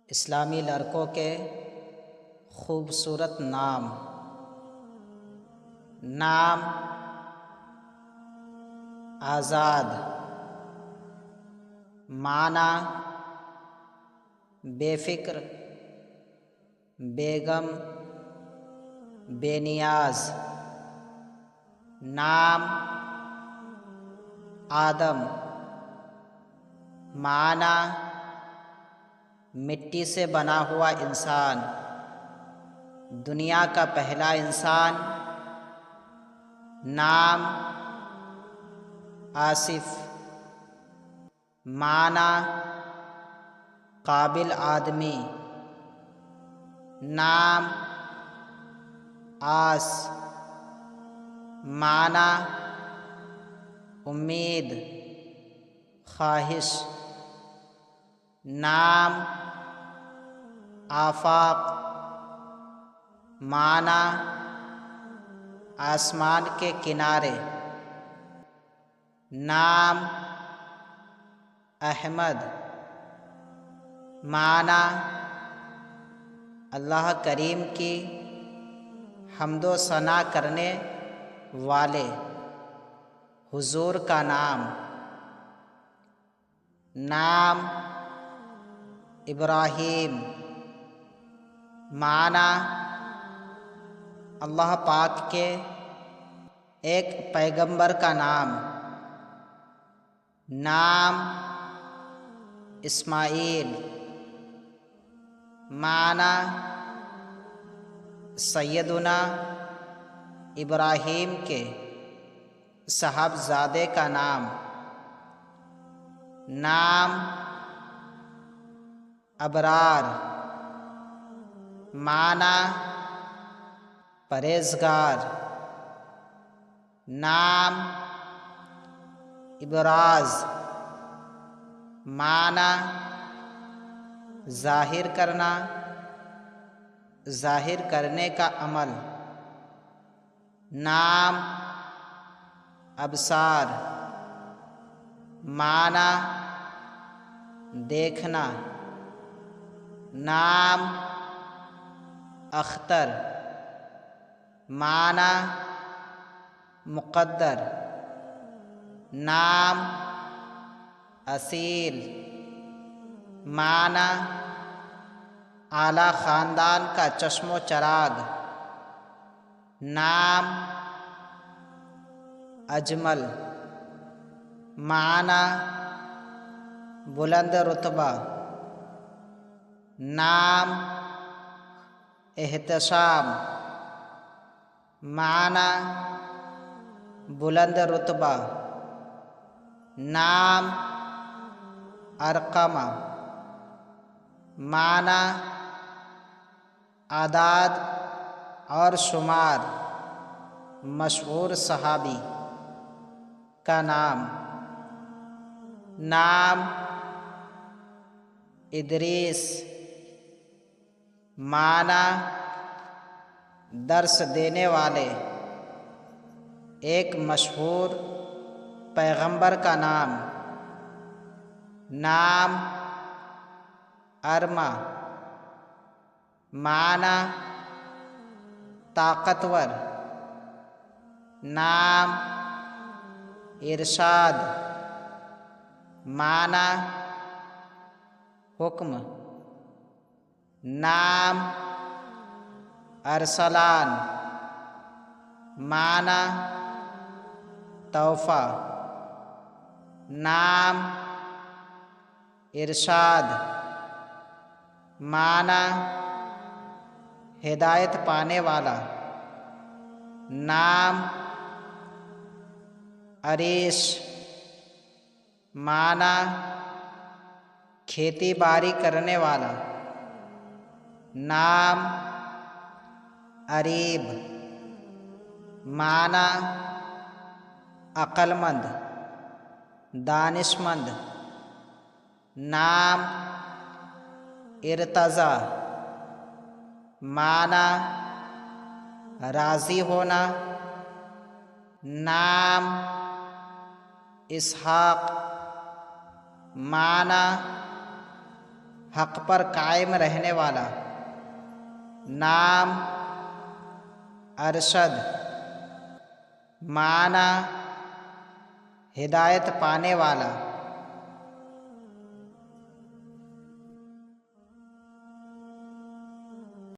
इस्लामी लड़कों के खूबसूरत नाम। नाम आज़ाद, माना बेफ़िक्र, बेगम, बेनियाज। नाम आदम, माना मिट्टी से बना हुआ इंसान, दुनिया का पहला इंसान। नाम आसिफ, माना काबिल आदमी। नाम आस, माना उम्मीद, ख्वाहिश। नाम आफाक, माना आसमान के किनारे। नाम अहमद, माना अल्लाह करीम की हम्दो सना करने वाले, हुजूर का नाम। नाम इब्राहीम, माना अल्लाह पाक के एक पैगंबर का नाम। नाम इस्माईल, माना सैयदुना इब्राहीम के साहबजादे का नाम। नाम अबरार, माना परहेज़गार। नाम इबराज, माना ज़ाहिर करना, ज़ाहिर करने का अमल। नाम अबसार, माना देखना। नाम अख्तर, माना मुक़द्दर। नाम असील, माना आला ख़ानदान का चश्मो चराग। नाम अजमल, माना बुलंद रुतबा। नाम एहतशाम, माना बुलंद रुतबा। नाम अरकमा, माना आदाद और शुमार, मशहूर सहाबी का नाम। नाम इदरीस, माना दर्स देने वाले, एक मशहूर पैगंबर का नाम। नाम अरमा, माना ताकतवर। नाम इरशाद, माना हुक्म। नाम अरसलान, माना तोहफ़ा। नाम इरशाद, माना हिदायत पाने वाला। नाम अरीश, माना खेती बाड़ी करने वाला। नाम अरीब, माना अक्लमंद, दानिशमंद। नाम इर्तज़ा, माना राज़ी होना। नाम इसहाक, माना हक पर कायम रहने वाला, नाम अरशद, माना हिदायत पाने वाला,